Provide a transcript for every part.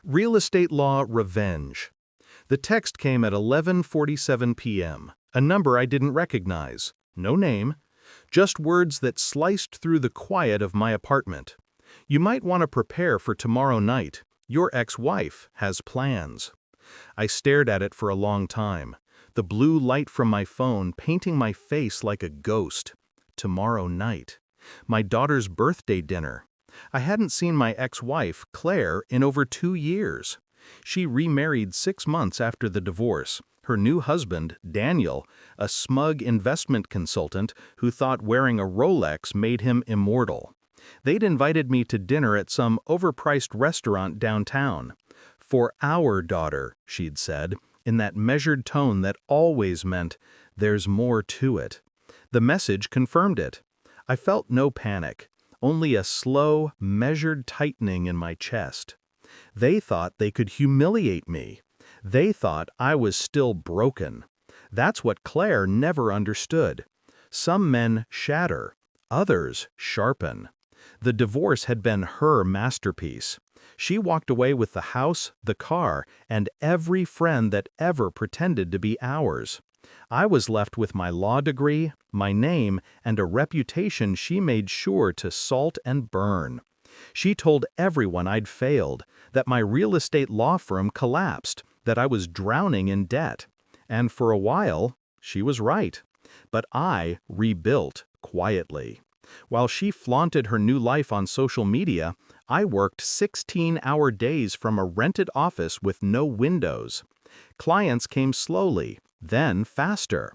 Real Estate Law Revenge. The text came at 11:47 p.m., a number I didn't recognize, no name, just words that sliced through the quiet of my apartment. You might want to prepare for tomorrow night. Your ex-wife has plans. I stared at it for a long time, the blue light from my phone painting my face like a ghost. Tomorrow night. My daughter's birthday dinner. I hadn't seen my ex-wife, Claire, in over 2 years. She remarried 6 months after the divorce. Her new husband, Daniel, a smug investment consultant who thought wearing a Rolex made him immortal. They'd invited me to dinner at some overpriced restaurant downtown. For our daughter, she'd said, in that measured tone that always meant, there's more to it. The message confirmed it. I felt no panic, only a slow, measured tightening in my chest. They thought they could humiliate me. They thought I was still broken. That's what Claire never understood. Some men shatter, others sharpen. The divorce had been her masterpiece. She walked away with the house, the car, and every friend that ever pretended to be ours. I was left with my law degree, my name, and a reputation she made sure to salt and burn. She told everyone I'd failed, that my real estate law firm collapsed, that I was drowning in debt. And for a while, she was right. But I rebuilt quietly. While she flaunted her new life on social media, I worked 16-hour days from a rented office with no windows. Clients came slowly, then faster.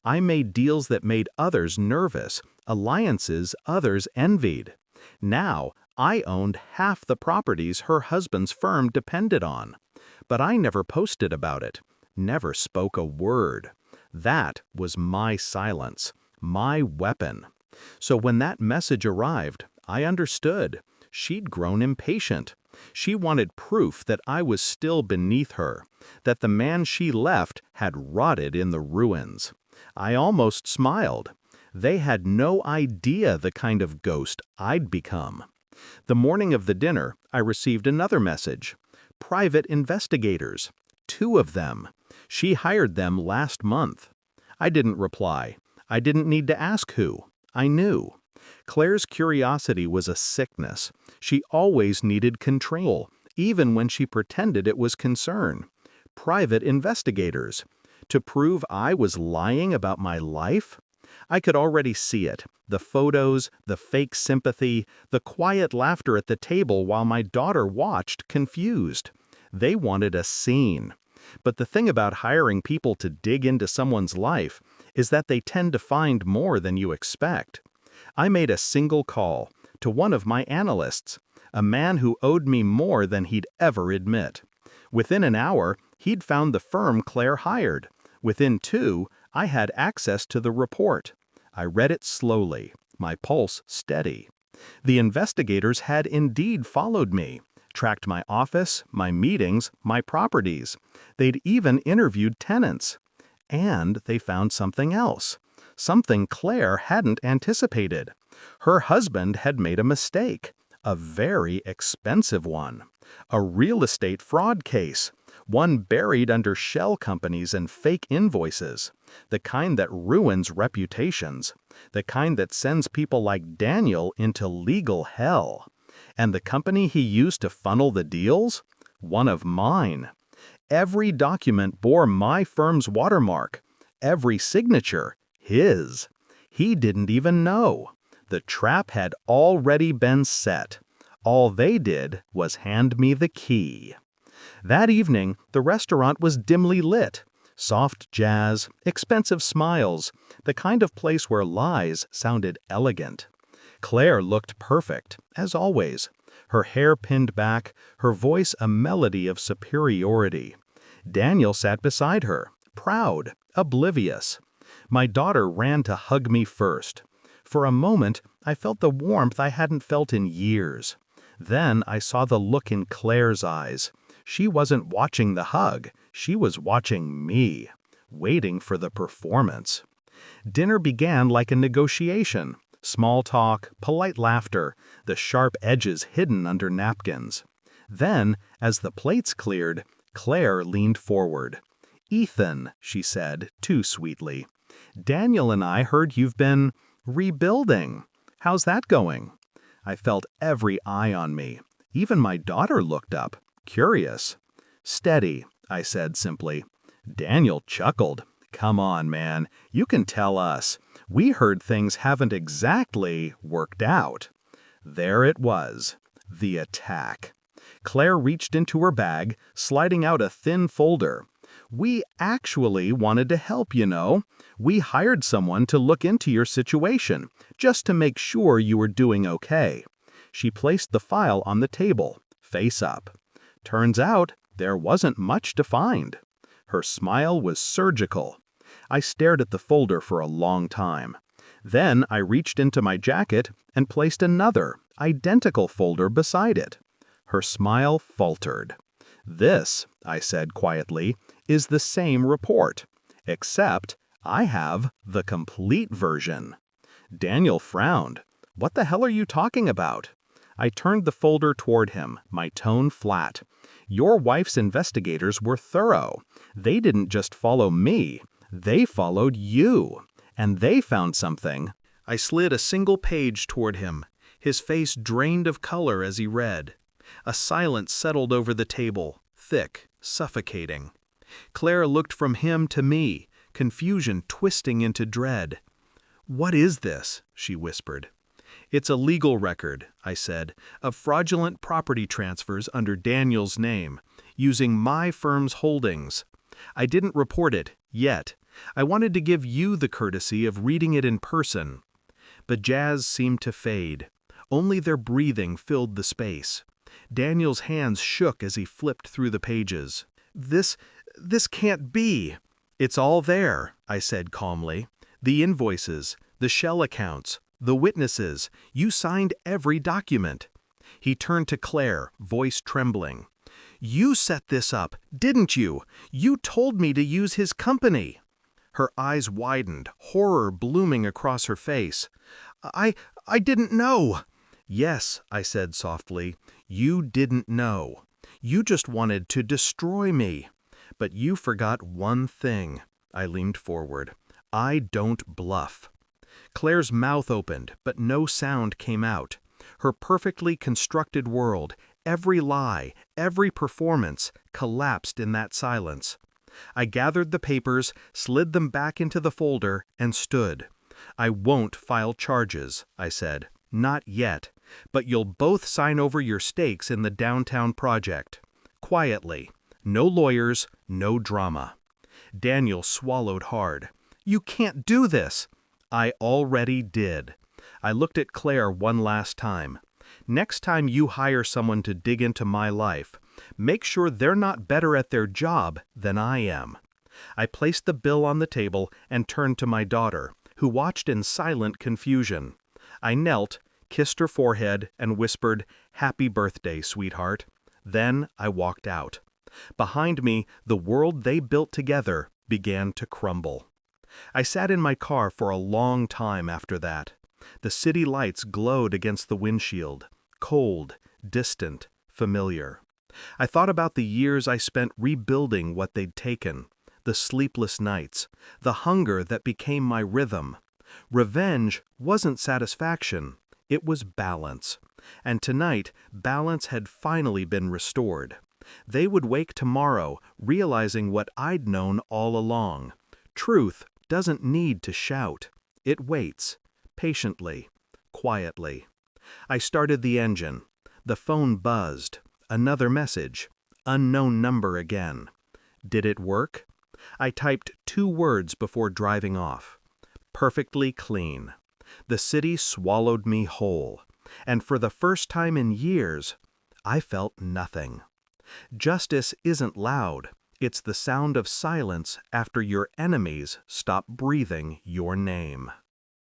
I made deals that made others nervous, alliances others envied. Now, I owned half the properties her husband's firm depended on. But I never posted about it, never spoke a word. That was my silence, my weapon. So when that message arrived, I understood. She'd grown impatient. She wanted proof that I was still beneath her, that the man she left had rotted in the ruins. I almost smiled. They had no idea the kind of ghost I'd become. The morning of the dinner, I received another message. Private investigators. 2 of them. She hired them last month. I didn't reply. I didn't need to ask who. I knew. Claire's curiosity was a sickness. She always needed control, even when she pretended it was concern. Private investigators. To prove I was lying about my life? I could already see it. The photos, the fake sympathy, the quiet laughter at the table while my daughter watched, confused. They wanted a scene. But the thing about hiring people to dig into someone's life is that they tend to find more than you expect. I made a single call to one of my analysts, a man who owed me more than he'd ever admit. Within an hour, he'd found the firm Claire hired. Within 2, I had access to the report. I read it slowly, my pulse steady. The investigators had indeed followed me, tracked my office, my meetings, my properties. They'd even interviewed tenants. And they found something else. Something Claire hadn't anticipated. Her husband had made a mistake, a very expensive one. A real estate fraud case, one buried under shell companies and fake invoices, the kind that ruins reputations, the kind that sends people like Daniel into legal hell. And the company he used to funnel the deals? One of mine. Every document bore my firm's watermark, every signature his. He didn't even know. The trap had already been set. All they did was hand me the key. That evening, the restaurant was dimly lit. Soft jazz, expensive smiles, the kind of place where lies sounded elegant. Claire looked perfect, as always. Her hair pinned back, her voice a melody of superiority. Daniel sat beside her, proud, oblivious. My daughter ran to hug me first. For a moment, I felt the warmth I hadn't felt in years. Then I saw the look in Claire's eyes. She wasn't watching the hug, she was watching me, waiting for the performance. Dinner began like a negotiation. Small talk, polite laughter, the sharp edges hidden under napkins. Then, as the plates cleared, Claire leaned forward. "Ethan," she said, too sweetly, "Daniel and I heard you've been rebuilding. How's that going?" I felt every eye on me. Even my daughter looked up, curious. "Steady," I said simply. Daniel chuckled. "Come on, man. You can tell us. We heard things haven't exactly worked out." There it was. The attack. Claire reached into her bag, sliding out a thin folder. "We actually wanted to help, you know. We hired someone to look into your situation, just to make sure you were doing okay." She placed the file on the table, face up. Turns out, there wasn't much to find. Her smile was surgical. I stared at the folder for a long time. Then I reached into my jacket and placed another, identical folder beside it. Her smile faltered. "This," I said quietly, "is the same report, except I have the complete version." Daniel frowned. "What the hell are you talking about?" I turned the folder toward him, my tone flat. "Your wife's investigators were thorough. They didn't just follow me, they followed you. And they found something." I slid a single page toward him. His face drained of color as he read. A silence settled over the table, thick, suffocating. Claire looked from him to me, confusion twisting into dread. "What is this?" she whispered. "It's a legal record," I said, "of fraudulent property transfers under Daniel's name, using my firm's holdings. I didn't report it, yet. I wanted to give you the courtesy of reading it in person." But Jazz seemed to fade. Only their breathing filled the space. Daniel's hands shook as he flipped through the pages. This can't be." "It's all there," I said calmly. "The invoices, the shell accounts, the witnesses. You signed every document." He turned to Claire, voice trembling. "You set this up, didn't you? You told me to use his company." Her eyes widened, horror blooming across her face. I didn't know." "Yes," I said softly, "you didn't know. You just wanted to destroy me. But you forgot one thing." I leaned forward. "I don't bluff." Claire's mouth opened, but no sound came out. Her perfectly constructed world, every lie, every performance, collapsed in that silence. I gathered the papers, slid them back into the folder, and stood. "I won't file charges," I said. "Not yet. But you'll both sign over your stakes in the downtown project. Quietly. No lawyers, no drama." Daniel swallowed hard. "You can't do this." "I already did." I looked at Claire one last time. "Next time you hire someone to dig into my life, make sure they're not better at their job than I am." I placed the bill on the table and turned to my daughter, who watched in silent confusion. I knelt, kissed her forehead, and whispered, "Happy birthday, sweetheart." Then I walked out. Behind me, the world they built together began to crumble. I sat in my car for a long time after that. The city lights glowed against the windshield, cold, distant, familiar. I thought about the years I spent rebuilding what they'd taken, the sleepless nights, the hunger that became my rhythm. Revenge wasn't satisfaction, it was balance. And tonight, balance had finally been restored. They would wake tomorrow realizing what I'd known all along. Truth doesn't need to shout. It waits, patiently, quietly. I started the engine. The phone buzzed. Another message. Unknown number again. Did it work? I typed 2 words before driving off. Perfectly clean. The city swallowed me whole. And for the first time in years, I felt nothing. Justice isn't loud. It's the sound of silence after your enemies stop breathing your name.